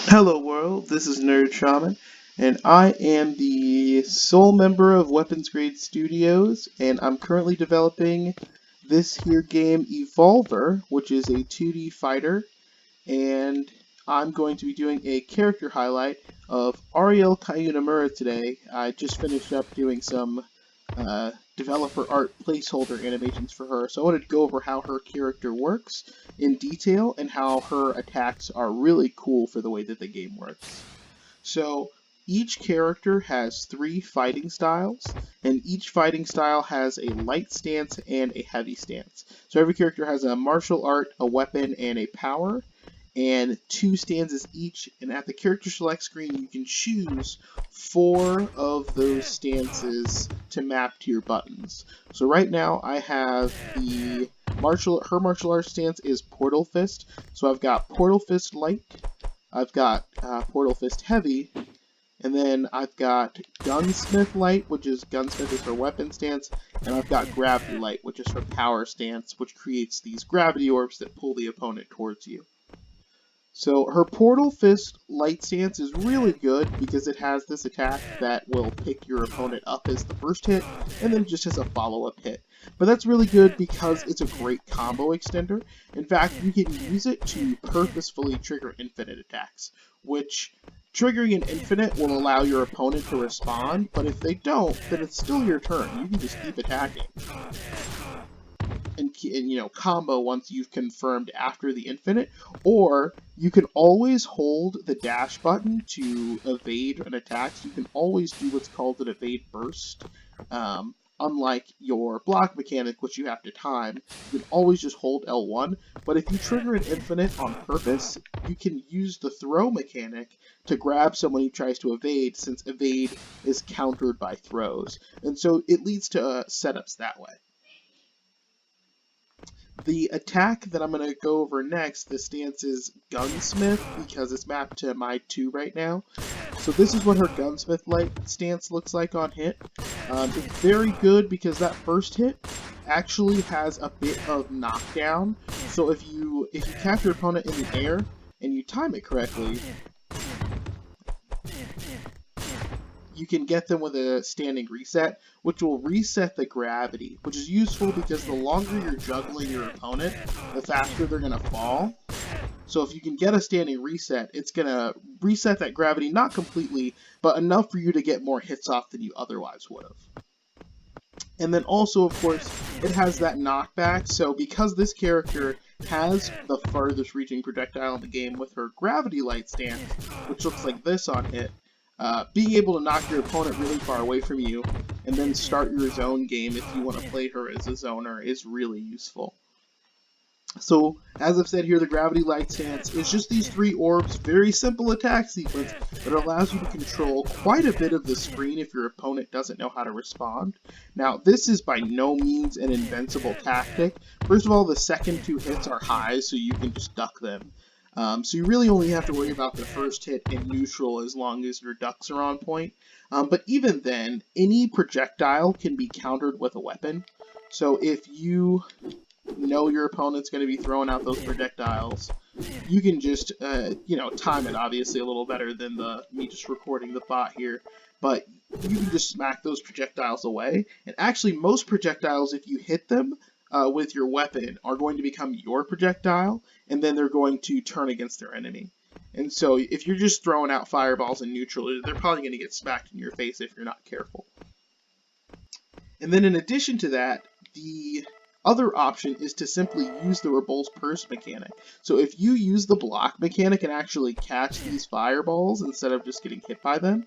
Hello world, this is Nerd Shaman, and I am the sole member of Weapons Grade Studios, and I'm currently developing this here game Evolver, which is a 2D fighter, and I'm going to be doing a character highlight of Auriel Kayunimura today. I just finished up doing some developer art placeholder animations for her, so I wanted to go over how her character works in detail and how her attacks are really cool for the way that the game works. So each character has 3 fighting styles, and each fighting style has a light stance and a heavy stance. So every character has a martial art, a weapon, and a power, and 2 stances each, and at the character select screen you can choose 4 of those stances to map to your buttons. So right now I have her martial arts stance is Portal Fist, so I've got Portal Fist Light, I've got Portal Fist Heavy, and then I've got Gunsmith Light, which is Gunsmith is her weapon stance, and I've got Gravity Light, which is her power stance, which creates these gravity orbs that pull the opponent towards you. So her Portal Fist light stance is really good because it has this attack that will pick your opponent up as the first hit, and then just as a follow-up hit. But that's really good because it's a great combo extender. In fact, you can use it to purposefully trigger infinite attacks, which triggering an infinite will allow your opponent to respond, but if they don't, then it's still your turn. You can just keep attacking. And combo once you've confirmed after the infinite, or you can always hold the dash button to evade an attack. So you can always do what's called an evade burst. Unlike your block mechanic, which you have to time, you can always just hold L1, but if you trigger an infinite on purpose, you can use the throw mechanic to grab someone who tries to evade, since evade is countered by throws. And so it leads to setups that way. The attack that I'm going to go over next, the stance is Gunsmith, because it's mapped to my 2 right now. So this is what her Gunsmith light stance looks like on hit. It's very good because that first hit actually has a bit of knockdown. So if you catch your opponent in the air and you time it correctly, you can get them with a standing reset, which will reset the gravity, which is useful because the longer you're juggling your opponent, the faster they're going to fall. So if you can get a standing reset, it's going to reset that gravity, not completely, but enough for you to get more hits off than you otherwise would have. And then also, of course, it has that knockback, so because this character has the farthest reaching projectile in the game with her gravity light stance, which looks like this on hit, being able to knock your opponent really far away from you and then start your zone game if you want to play her as a zoner is really useful. So, as I've said here, the gravity light stance is just these 3 orbs, very simple attack sequence that allows you to control quite a bit of the screen if your opponent doesn't know how to respond. Now, this is by no means an invincible tactic. First of all, the second 2 hits are high, so you can just duck them. So you really only have to worry about the first hit in neutral as long as your ducks are on point. But even then, any projectile can be countered with a weapon. So if you know your opponent's going to be throwing out those projectiles, you can just, time it obviously a little better than me just recording the bot here. But you can just smack those projectiles away. And actually, most projectiles, if you hit them with your weapon, are going to become your projectile, and then they're going to turn against their enemy. And so if you're just throwing out fireballs in neutral, they're probably going to get smacked in your face if you're not careful. And then in addition to that, the other option is to simply use the Repulse Burst mechanic. So if you use the block mechanic and actually catch these fireballs instead of just getting hit by them,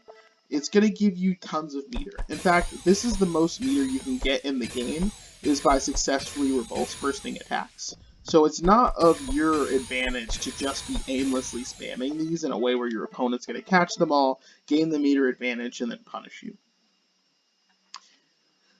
it's going to give you tons of meter. In fact, this is the most meter you can get in the game, is by successfully repulse bursting attacks. So it's not of your advantage to just be aimlessly spamming these in a way where your opponent's going to catch them all, gain the meter advantage, and then punish you.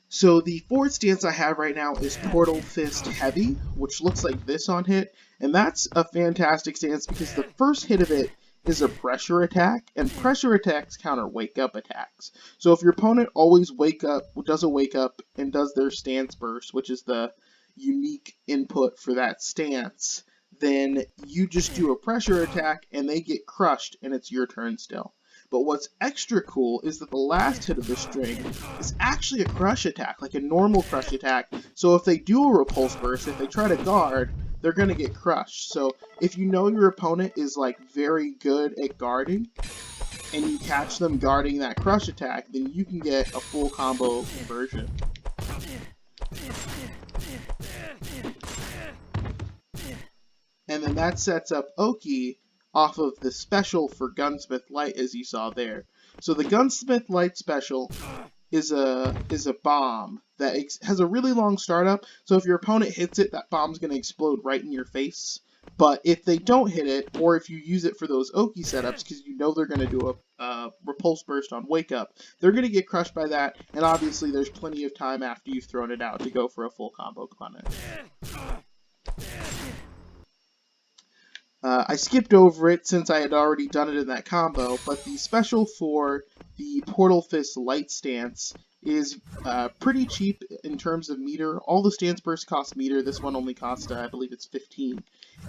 So the 4th stance I have right now is Portal Fist Heavy, which looks like this on hit, and that's a fantastic stance because the first hit of it is a pressure attack, and pressure attacks counter wake-up attacks. So if your opponent always does a wake-up and does their stance burst, which is the unique input for that stance, then you just do a pressure attack and they get crushed and it's your turn still. But what's extra cool is that the last hit of the string is actually a crush attack, like a normal crush attack. So if they do a repulse burst, if they try to guard, they're going to get crushed. So if you know your opponent is like very good at guarding, and you catch them guarding that crush attack, then you can get a full combo conversion. And then that sets up Oki off of the special for Gunsmith Light, as you saw there. So the Gunsmith Light special is a bomb that has a really long startup. So if your opponent hits it, that bomb's going to explode right in your face. But if they don't hit it, or if you use it for those Oki setups, because you know they're going to do a repulse burst on Wake Up, they're going to get crushed by that. And obviously, there's plenty of time after you've thrown it out to go for a full combo punish. I skipped over it since I had already done it in that combo, but the special for the Portal Fist Light Stance is pretty cheap in terms of meter. All the stance bursts cost meter. This one only costs, I believe it's 15.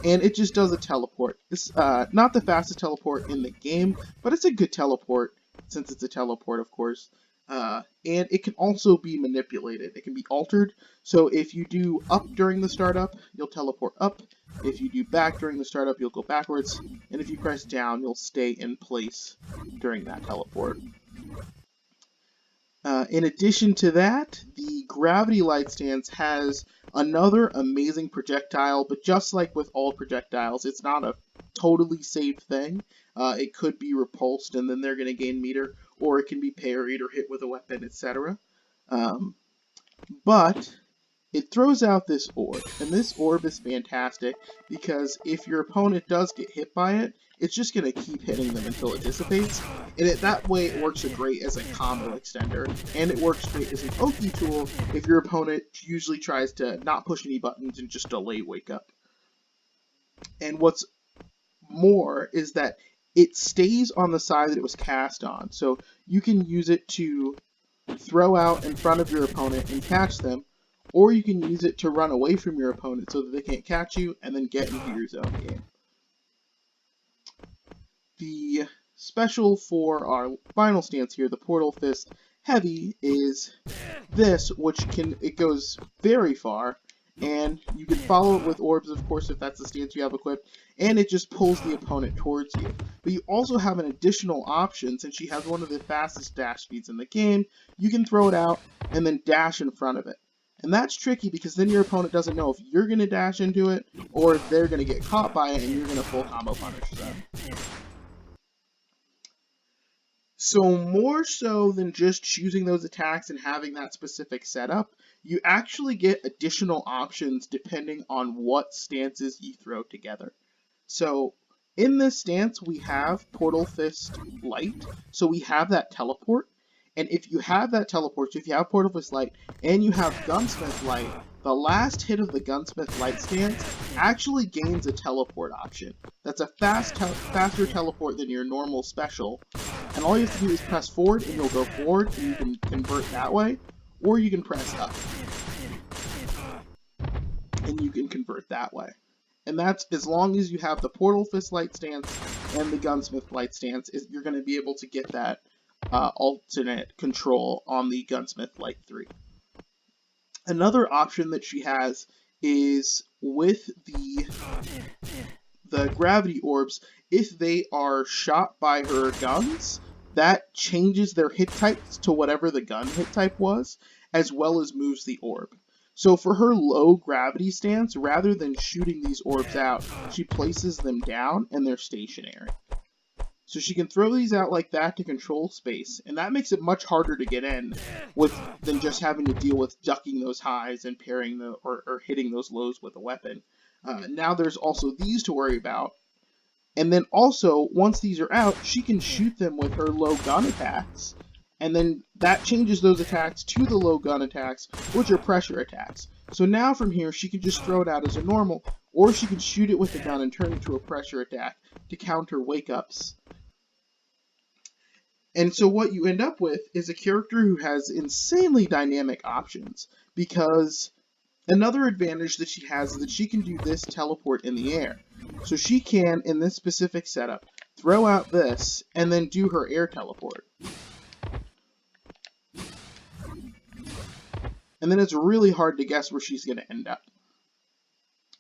And it just does a teleport. It's not the fastest teleport in the game, but it's a good teleport, since it's a teleport, of course. And it can also be manipulated. It can be altered. So if you do up during the startup, you'll teleport up. If you do back during the startup, you'll go backwards. And if you press down, you'll stay in place during that teleport. In addition to that, the Gravity Light Stance has another amazing projectile, but just like with all projectiles, it's not a totally safe thing. It could be repulsed and then they're going to gain meter, or it can be parried or hit with a weapon, etc. But it throws out this orb, and this orb is fantastic because if your opponent does get hit by it, it's just going to keep hitting them until it dissipates, and that way it works great as a combo extender, and it works great as an Oki tool if your opponent usually tries to not push any buttons and just delay Wake Up. And what's more is that it stays on the side that it was cast on, so you can use it to throw out in front of your opponent and catch them, or you can use it to run away from your opponent so that they can't catch you and then get into your zone game. The special for our final stance here, the Portal Fist Heavy, is this, which it goes very far, and you can follow it with Orbs, of course, if that's the stance you have equipped, and it just pulls the opponent towards you. But you also have an additional option, since she has one of the fastest dash speeds in the game. You can throw it out and then dash in front of it. And that's tricky because then your opponent doesn't know if you're going to dash into it or if they're going to get caught by it and you're going to full combo punish them. So more so than just choosing those attacks and having that specific setup, you actually get additional options depending on what stances you throw together. So in this stance, we have Portal Fist Light, so we have that teleport. And if you have that teleport, so if you have Portal Fist Light and you have Gunsmith Light, the last hit of the Gunsmith Light stance actually gains a teleport option. That's a faster teleport than your normal special. And all you have to do is press forward and you'll go forward and you can convert that way, or you can press up and you can convert that way. And that's as long as you have the Portal Fist Light stance and the Gunsmith Light stance, you're going to be able to get that alternate control on the Gunsmith Light 3. Another option that she has is with the gravity orbs, if they are shot by her guns, that changes their hit types to whatever the gun hit type was, as well as moves the orb. So for her low gravity stance, rather than shooting these orbs out, she places them down and they're stationary. So she can throw these out like that to control space, and that makes it much harder to get in than just having to deal with ducking those highs and parrying or hitting those lows with a weapon. Now there's also these to worry about, and then also once these are out, she can shoot them with her low gun attacks, and then that changes those attacks to the low gun attacks, which are pressure attacks. So now from here, she can just throw it out as a normal, or she can shoot it with the gun and turn it into a pressure attack to counter wake-ups. And so what you end up with is a character who has insanely dynamic options, because Another advantage that she has is that she can do this teleport in the air. So she can, in this specific setup, throw out this and then do her air teleport. And then it's really hard to guess where she's going to end up.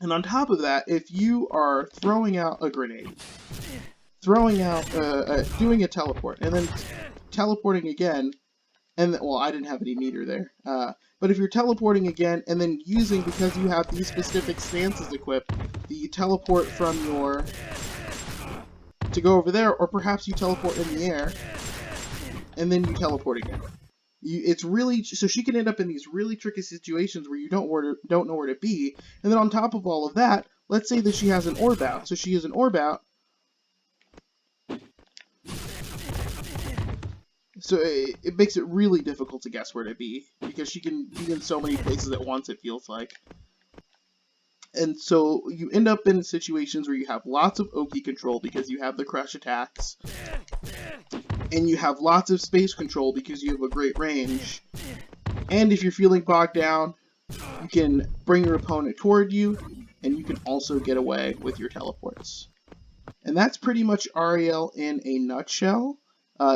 And on top of that, if you are throwing out a grenade, throwing out, doing a teleport, and then teleporting again, and well, I didn't have any meter there, but if you're teleporting again, and then using, because you have these specific stances equipped, the teleport from your, to go over there, or perhaps you teleport in the air, and then you teleport again. It's really, so she can end up in these really tricky situations where you don't know where to be, and then on top of all of that, let's say that she has an orb out. So she has an orb out, so it makes it really difficult to guess where to be, because she can be in so many places at once, it feels like. And so you end up in situations where you have lots of Oki control because you have the crush attacks, and you have lots of space control because you have a great range. And if you're feeling bogged down, you can bring your opponent toward you, and you can also get away with your teleports. And that's pretty much Auriel in a nutshell.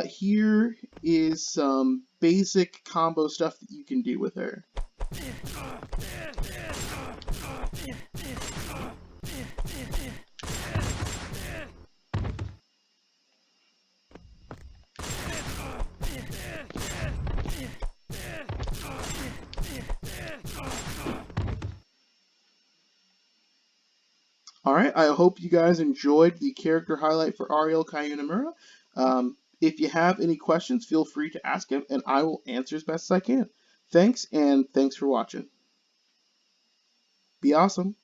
Here is some basic combo stuff that you can do with her. Alright, I hope you guys enjoyed the character highlight for Auriel Kayunimura. If you have any questions, feel free to ask him, and I will answer as best as I can. Thanks, and thanks for watching. Be awesome.